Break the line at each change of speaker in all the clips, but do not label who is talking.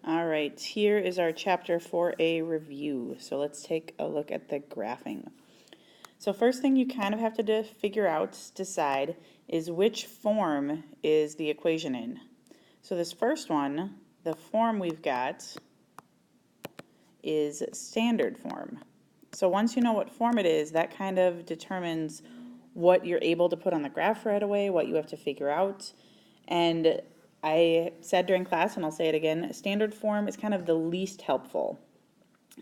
All right, here is our Chapter 4A review. So let's take a look at the graphing. So first thing you kind of have to figure out, decide, is which form is the equation in. So this first one, the form we've got is standard form. So once you know what form it is, that kind of determines what you're able to put on the graph right away, what you have to figure out. And I said during class, and I'll say it again, standard form is kind of the least helpful.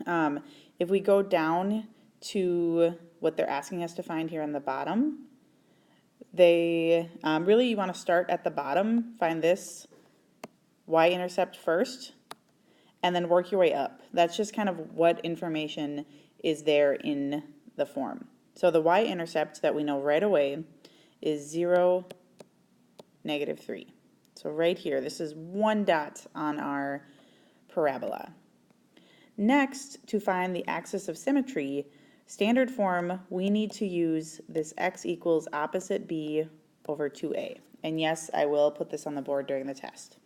If we go down to what they're asking us to find here on the bottom, they really, you want to start at the bottom, find this y-intercept first, and then work your way up. That's just kind of what information is there in the form. So the y-intercept that we know right away is 0, -3. So right here, this is one dot on our parabola. Next, to find the axis of symmetry, standard form, we need to use this x equals opposite b over 2a. And yes, I will put this on the board during the test.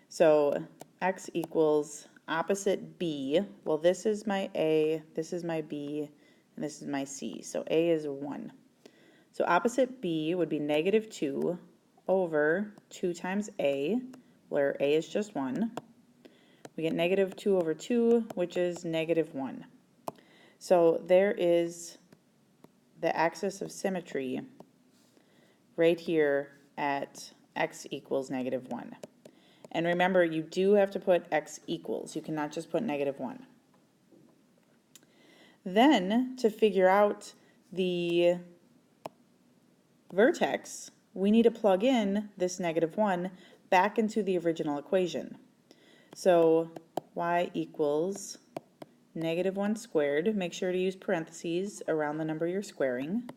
So x equals opposite b. Well, this is my a, this is my b, and this is my c. So a is 1. So opposite b would be -2 over 2 times a, where a is just 1. We get -2 over 2, which is -1. So there is the axis of symmetry right here at x equals -1. And remember, you do have to put x equals. You cannot just put -1. Then, to figure out the vertex, we need to plug in this -1 back into the original equation. So y equals -1 squared. Make sure to use parentheses around the number you're squaring.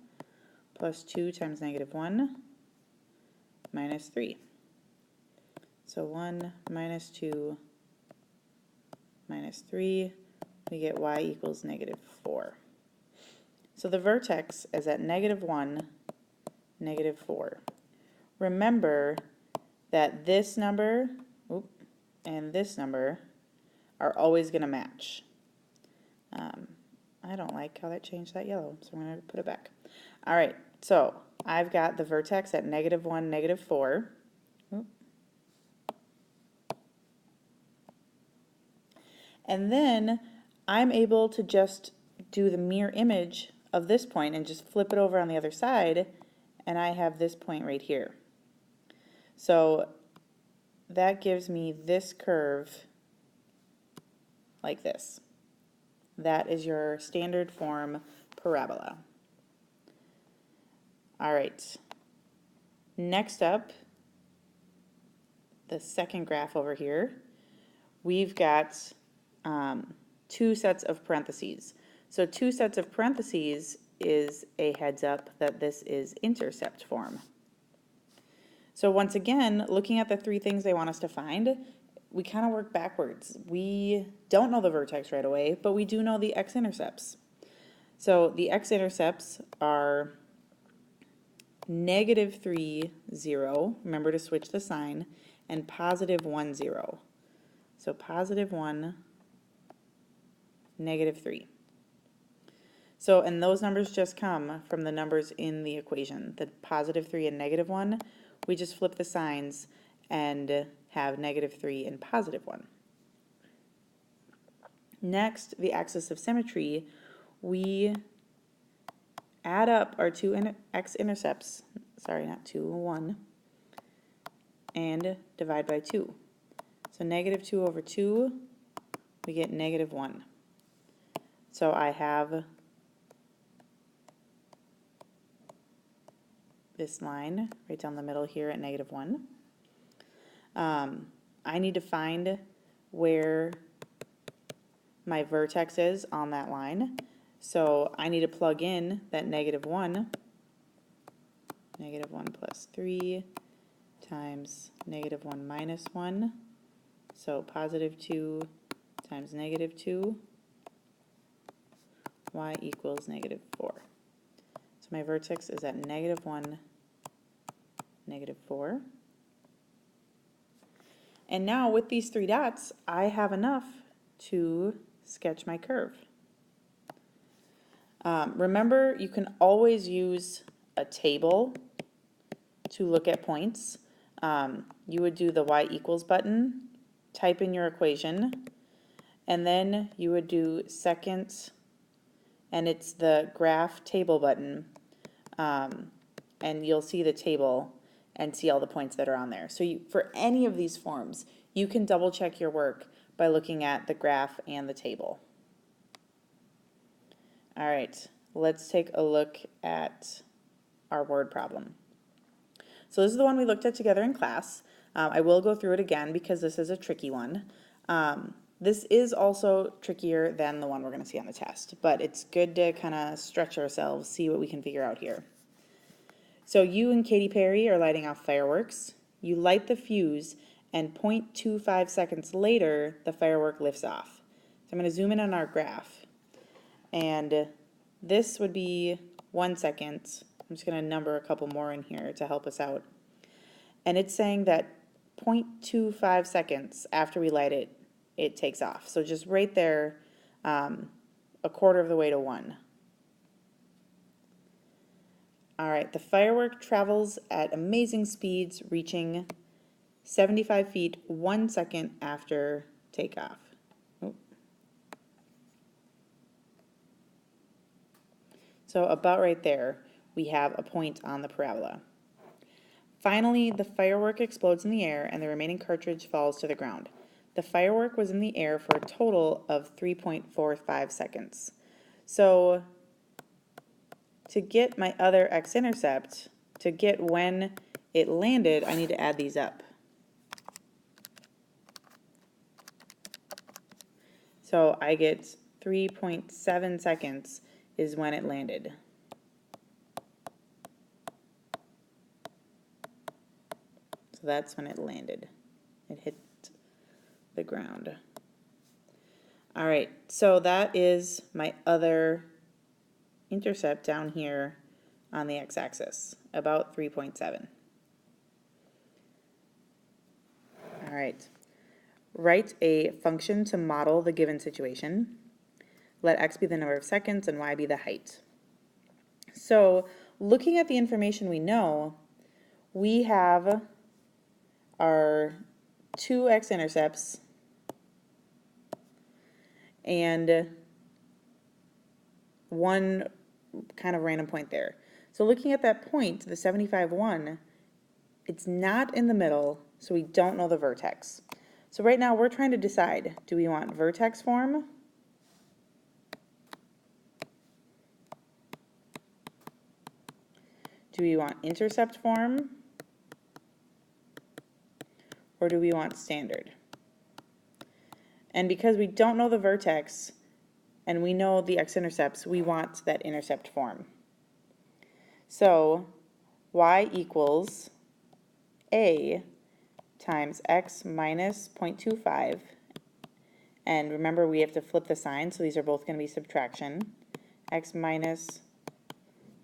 Plus 2 times -1 minus 3. So 1 minus 2 minus 3, we get y equals -4. So the vertex is at -1, -4. Remember that this number and this number are always going to match. I don't like how that changed that yellow, so I'm going to put it back. All right, so I've got the vertex at -1, -4. And then I'm able to just do the mirror image of this point and just flip it over on the other side, and I have this point right here. So that gives me this curve like this. That is your standard form parabola. All right. Next up, the second graph over here, we've got 2 sets of parentheses. So 2 sets of parentheses is a heads up that this is intercept form. So once again, looking at the 3 things they want us to find, we kind of work backwards. We don't know the vertex right away, but we do know the x-intercepts. So the x-intercepts are -3, 0, remember to switch the sign, and +1, 0. So +1, -3. So, and those numbers just come from the numbers in the equation. The +3 and -1, we just flip the signs and have -3 and +1. Next, the axis of symmetry, we add up our 2 x-intercepts, sorry, not 2, 1, and divide by 2. So -2 over 2, we get -1. So I have this line right down the middle here at -1. I need to find where my vertex is on that line. So I need to plug in that -1, -1 plus 3 times -1 minus 1. So +2 times -2, y equals -4. So my vertex is at -1, -4. And now with these 3 dots, I have enough to sketch my curve. Remember, you can always use a table to look at points. You would do the y equals button, type in your equation, and then you would do second, and it's the graph table button, and you'll see the table and see all the points that are on there. So for any of these forms, you can double check your work by looking at the graph and the table. All right, let's take a look at our word problem. So this is the one we looked at together in class. I will go through it again because this is a tricky one. This is also trickier than the one we're going to see on the test, but it's good to kind of stretch ourselves, see what we can figure out here. So you and Katy Perry are lighting off fireworks. You light the fuse, and 0.25 seconds later, the firework lifts off. So I'm going to zoom in on our graph, and this would be 1 second. I'm just going to number a couple more in here to help us out. And it's saying that 0.25 seconds after we light it, it takes off. So just right there, a quarter of the way to 1. All right, the firework travels at amazing speeds, reaching 75 feet 1 second after takeoff. Oh. So about right there, we have a point on the parabola. Finally, the firework explodes in the air and the remaining cartridge falls to the ground. The firework was in the air for a total of 3.45 seconds. So to get my other x-intercept, to get when it landed, I need to add these up. So I get 3.7 seconds is when it landed. So that's when it landed. It hit the ground. All right, so that is my other intercept down here on the x-axis, about 3.7. All right, write a function to model the given situation. Let x be the number of seconds and y be the height. So looking at the information we know, we have our 2 x-intercepts and 1 kind of random point there. So looking at that point, the 75.1, it's not in the middle, so we don't know the vertex. So right now we're trying to decide, do we want vertex form? Do we want intercept form? Or do we want standard? And because we don't know the vertex and we know the x-intercepts, we want that intercept form. So y equals a times x minus 0.25. And remember, we have to flip the sign, so these are both going to be subtraction. X minus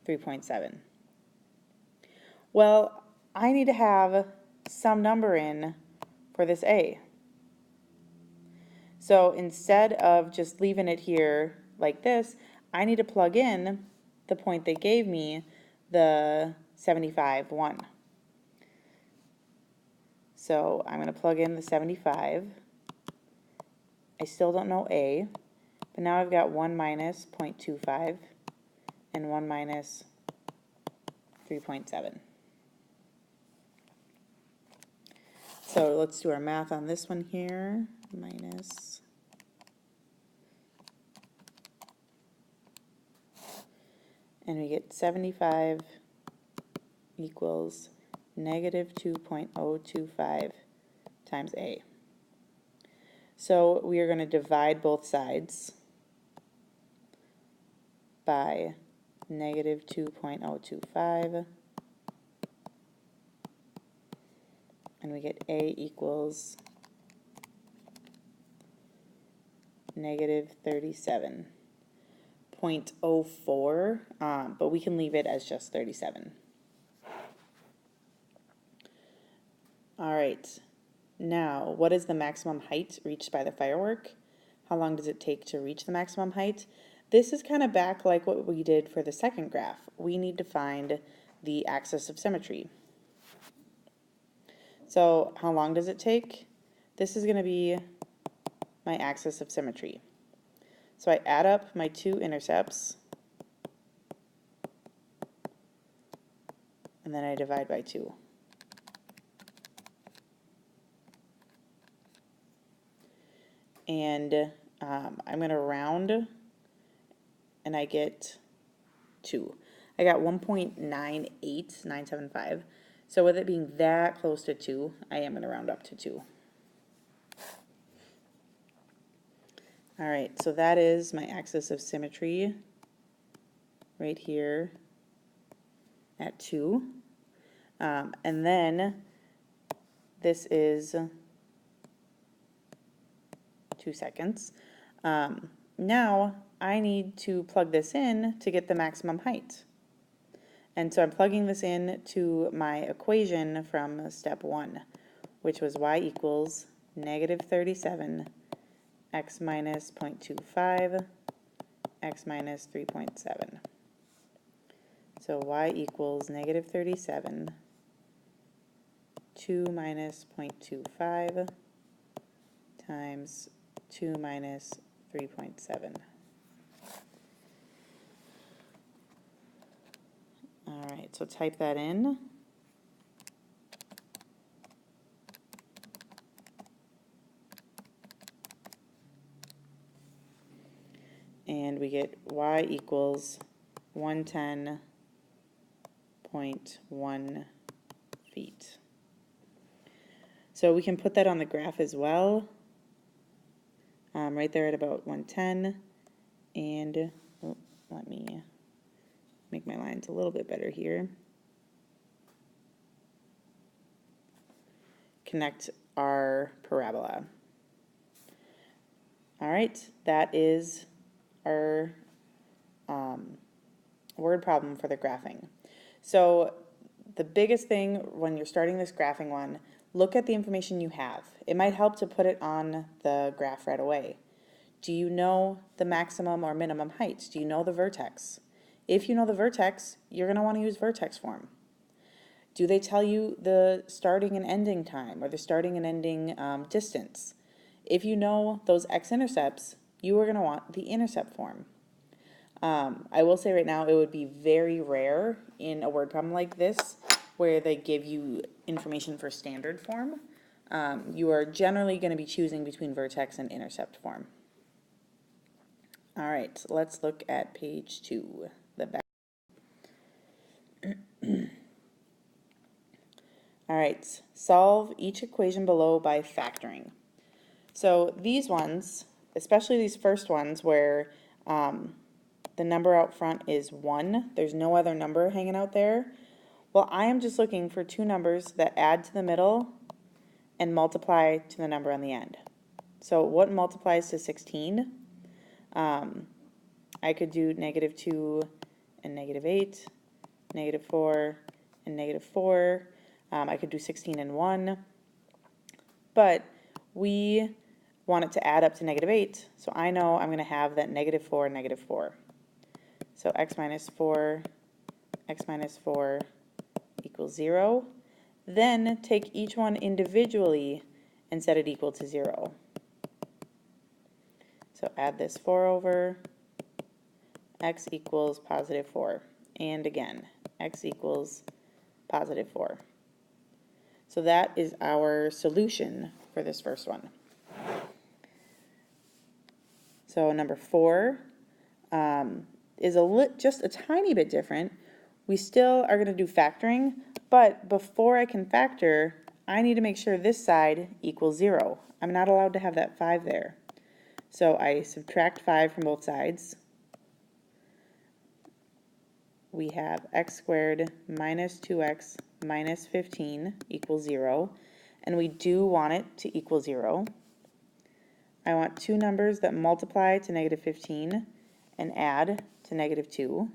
3.7. Well, I need to have some number in for this a. So instead of just leaving it here like this, I need to plug in the point they gave me, the 75.1. So I'm going to plug in the 75. I still don't know a, but now I've got 1 minus 0.25 and 1 minus 3.7. So let's do our math on this one here. Minus, and we get 75 equals negative 2.025 times a. So we are going to divide both sides by negative 2.025. And we get a equals negative 37.04, but we can leave it as just 37. All right, Now, what is the maximum height reached by the firework? How long does it take to reach the maximum height? This is kind of back like what we did for the second graph. We need to find the axis of symmetry. So how long does it take? This is going to be my axis of symmetry. So I add up my two intercepts, and then I divide by 2. And I'm going to round, and I get 2. I got 1.98975. So with it being that close to 2, I am going to round up to 2. All right, so that is my axis of symmetry right here at 2. And then this is 2 seconds. Now I need to plug this in to get the maximum height. And so I'm plugging this in to my equation from step 1, which was y equals -37 x minus 0.25 x minus 3.7. So y equals -37 2 minus 0.25 times 2 minus 3.7. All right, so type that in. And we get y equals 110.1 feet. So we can put that on the graph as well, right there at about 110. And let me make my lines a little bit better here. Connect our parabola. All right, that is our word problem for the graphing. So the biggest thing when you're starting this graphing one, look at the information you have. It might help to put it on the graph right away. Do you know the maximum or minimum height? Do you know the vertex? If you know the vertex, you're going to want to use vertex form. Do they tell you the starting and ending time or the starting and ending distance? If you know those x-intercepts, you are going to want the intercept form. I will say right now it would be very rare in a word problem like this where they give you information for standard form. You are generally going to be choosing between vertex and intercept form. All right, let's look at page 2, the back. All right, solve each equation below by factoring. So these ones, especially these first ones where the number out front is 1, there's no other number hanging out there. Well, I am just looking for two numbers that add to the middle and multiply to the number on the end. So what multiplies to 16? I could do -2 and -8, -4 and -4. I could do 16 and 1. But we want it to add up to -8, so I know I'm going to have that -4 and -4. So x minus 4 equals 0. Then take each one individually and set it equal to 0. So add this 4 over, x equals +4. And again, x equals +4. So that is our solution for this first one. So number 4 is just a tiny bit different. We still are going to do factoring, but before I can factor, I need to make sure this side equals 0. I'm not allowed to have that 5 there. So I subtract 5 from both sides. We have x squared minus 2x minus 15 equals 0. And we do want it to equal 0. I want two numbers that multiply to -15 and add to -2.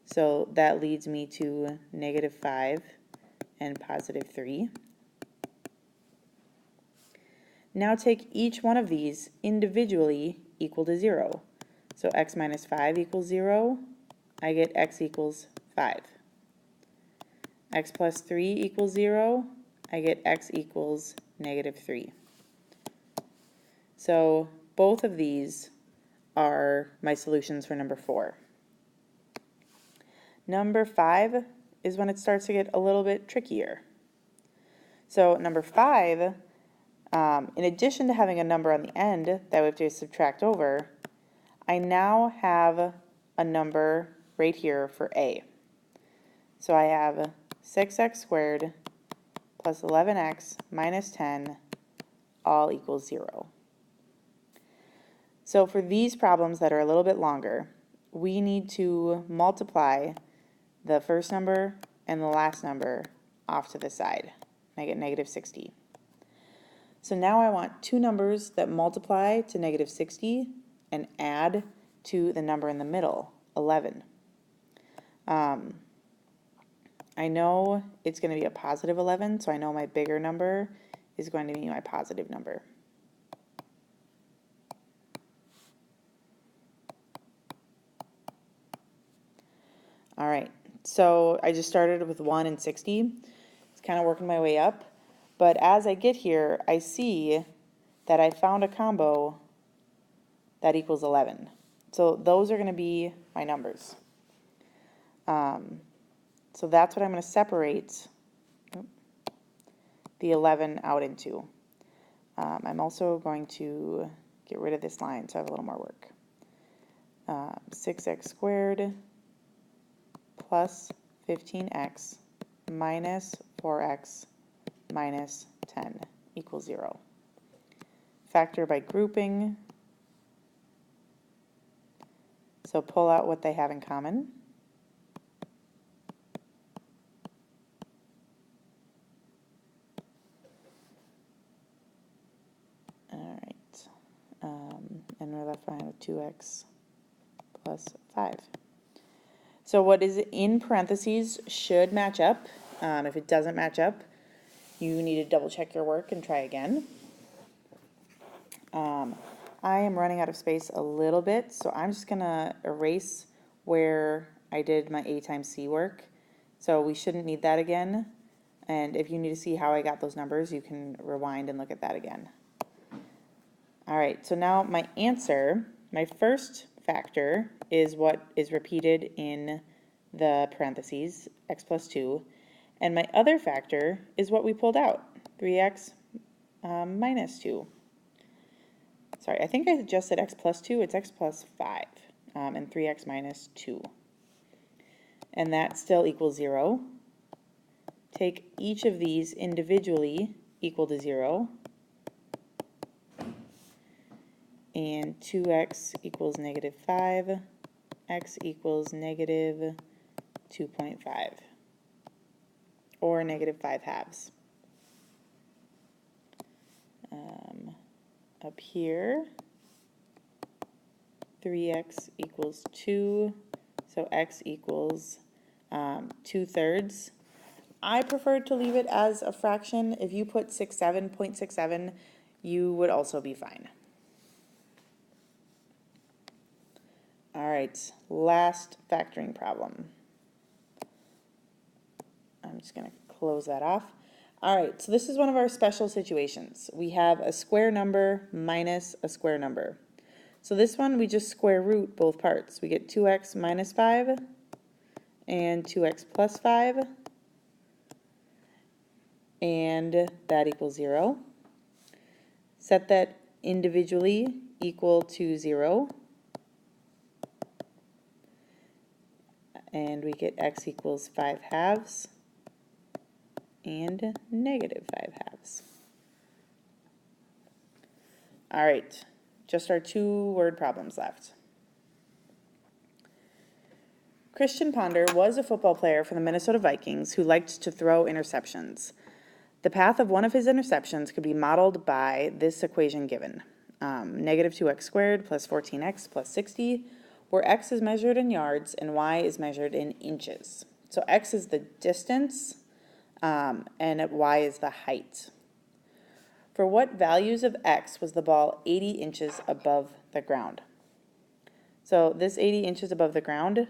So that leads me to -5 and +3. Now take each one of these individually equal to 0. So x minus 5 equals 0. I get x equals 5. X plus 3 equals 0. I get x equals negative 3. So both of these are my solutions for number 4. Number 5 is when it starts to get a little bit trickier. So number 5, in addition to having a number on the end that we have to subtract over, I now have a number right here for a. So I have 6x squared plus 11x minus 10 all equals 0. So for these problems that are a little bit longer, we need to multiply the first number and the last number off to the side. I get negative 60. So now I want two numbers that multiply to negative 60 and add to the number in the middle, 11. I know it's going to be a positive 11, so I know my bigger number is going to be my positive number. All right, so I just started with 1 and 60. It's kind of working my way up. But as I get here, I see that I found a combo that equals 11. So those are going to be my numbers. So that's what I'm going to separate the 11 out into. I'm also going to get rid of this line so I have a little more work. 6x squared plus 15x minus 4x minus 10 equals 0. Factor by grouping. So pull out what they have in common. All right. And we're left behind with 2x plus 5. So what is in parentheses should match up. If it doesn't match up, you need to double check your work and try again. I am running out of space a little bit, so I'm just going to erase where I did my A times C work. So we shouldn't need that again. And if you need to see how I got those numbers, you can rewind and look at that again. All right, so now my answer, my first factor is what is repeated in the parentheses, x plus 2. And my other factor is what we pulled out, 3x minus 2. Sorry, I think I just said x plus 2. It's x plus 5 and 3x minus 2. And that still equals 0. Take each of these individually equal to 0. And 2x equals negative 5. X equals negative 2.5. Or negative 5 halves. Up here, 3x equals 2, so x equals 2/3. I prefer to leave it as a fraction. If you put 0.67, you would also be fine. All right, last factoring problem. I'm just going to close that off. All right, so this is one of our special situations. We have a square number minus a square number. So this one, we just square root both parts. We get 2x minus 5 and 2x plus 5, and that equals 0. Set that individually equal to 0. And we get x equals 5 halves and negative 5 halves. All right, just our 2 word problems left. Christian Ponder was a football player for the Minnesota Vikings who liked to throw interceptions. The path of one of his interceptions could be modeled by this equation given. Negative 2x squared plus 14x plus 60, where x is measured in yards and y is measured in inches. So x is the distance, and y is the height. For what values of x was the ball 80 inches above the ground? So this 80 inches above the ground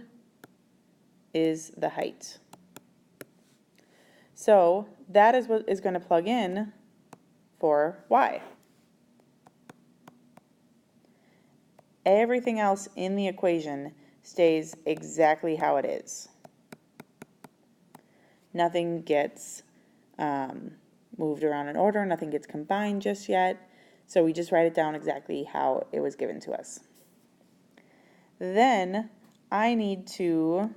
is the height. So that is what is going to plug in for y. Everything else in the equation stays exactly how it is. Nothing gets moved around in order, nothing gets combined just yet, so we just write it down exactly how it was given to us. Then I need to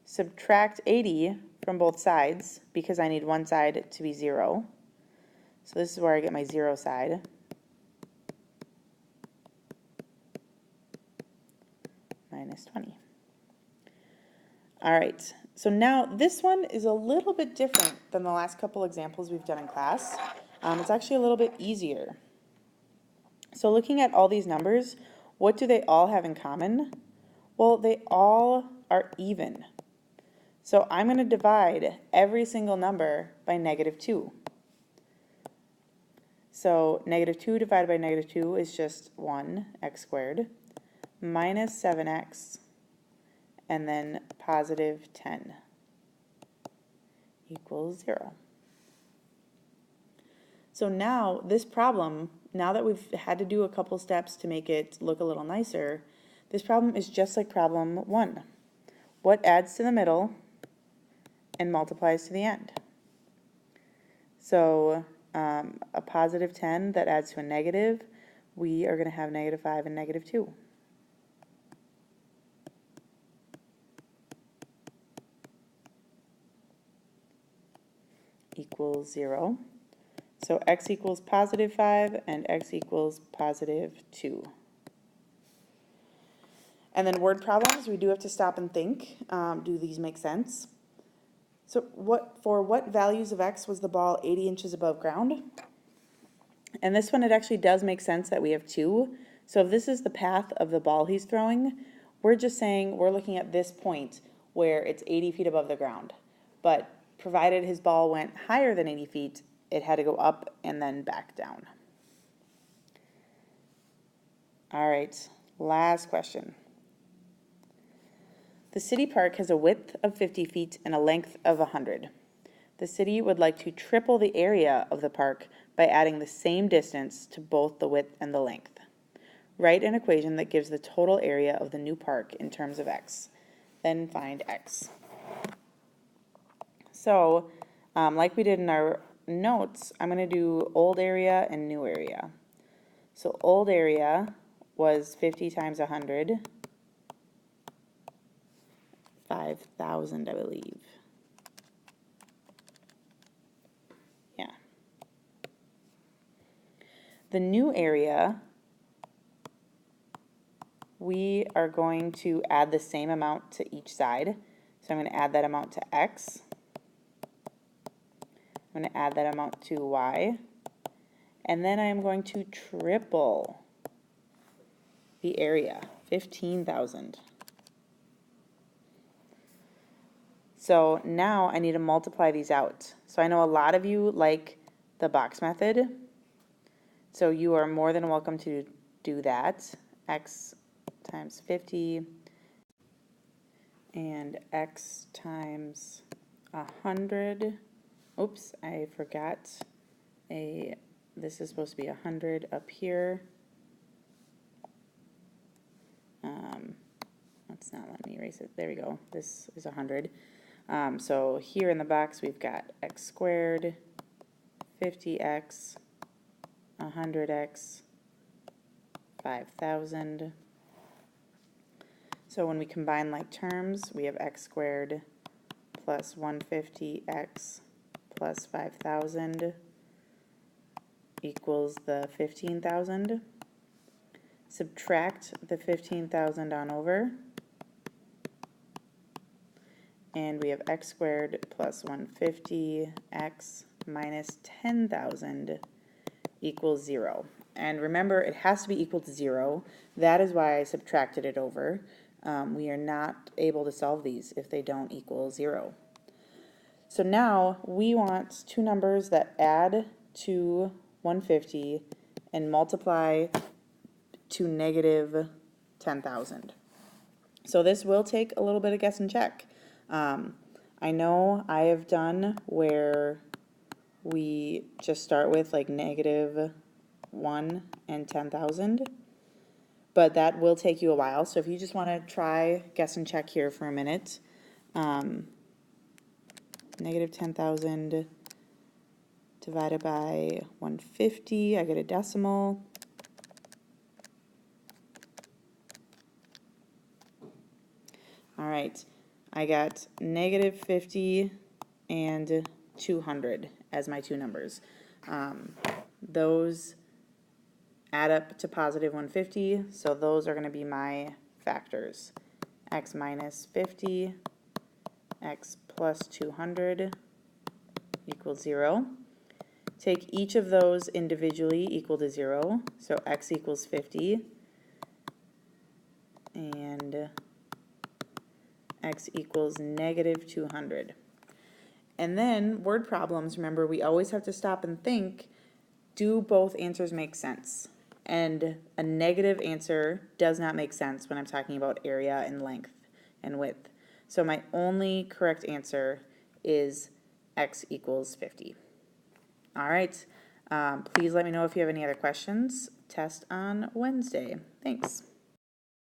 subtract 80 from both sides because I need one side to be 0. So this is where I get my 0 side. Minus 20. All right, so now this one is a little bit different than the last couple examples we've done in class. It's actually a little bit easier. So looking at all these numbers, what do they all have in common? Well, they all are even. So I'm going to divide every single number by -2. So -2 divided by -2 is just 1x squared minus 7x and then positive 10 equals 0. So now this problem, now that we've had to do a couple steps to make it look a little nicer, this problem is just like problem 1. What adds to the middle and multiplies to the end? So a positive 10 that adds to a negative, we are going to have -5 and -2. Equals 0. So x equals positive 5 and x equals positive 2. And then word problems, we do have to stop and think. Do these make sense? So for what values of x was the ball 80 inches above ground? And this one, it actually does make sense that we have 2. So if this is the path of the ball he's throwing, we're just saying we're looking at this point where it's 80 feet above the ground. But provided his ball went higher than 80 feet, it had to go up and then back down. All right, last question. The city park has a width of 50 feet and a length of 100. The city would like to triple the area of the park by adding the same distance to both the width and the length. Write an equation that gives the total area of the new park in terms of x. Then find x. So, like we did in our notes, I'm going to do old area and new area. So old area was 50 times 100. 5,000, I believe. Yeah. The new area, we are going to add the same amount to each side. So I'm going to add that amount to x. I'm going to add that amount to y. And then I am going to triple the area, 15,000. So now I need to multiply these out. So I know a lot of you like the box method. So you are more than welcome to do that. X times 50 and x times 100. Oops, I forgot this is supposed to be 100 up here. Let's not let me erase it. There we go. This is 100. So here in the box we've got x squared, 50x, 100x, 5,000. So when we combine like terms, we have x squared plus 150x plus 5,000 equals the 15,000. Subtract the 15,000 on over, and we have x squared plus 150x minus 10,000 equals 0. And remember, it has to be equal to 0. That is why I subtracted it over. We are not able to solve these if they don't equal 0. So now we want two numbers that add to 150 and multiply to negative 10,000. So this will take a little bit of guess and check. I know I have done where we just start with like negative 1 and 10,000, but that will take you a while. So if you just want to try guess and check here for a minute, negative 10,000 divided by 150, I get a decimal. All right, I got negative 50 and 200 as my two numbers. Those add up to positive 150, so those are going to be my factors. X minus 50, x plus 200 equals 0. Take each of those individually equal to 0, so x equals 50, and x equals negative 200. And then word problems, remember, we always have to stop and think, do both answers make sense? And a negative answer does not make sense when I'm talking about area and length and width. So my only correct answer is x equals 50. All right, please let me know if you have any other questions. Test on Wednesday. Thanks.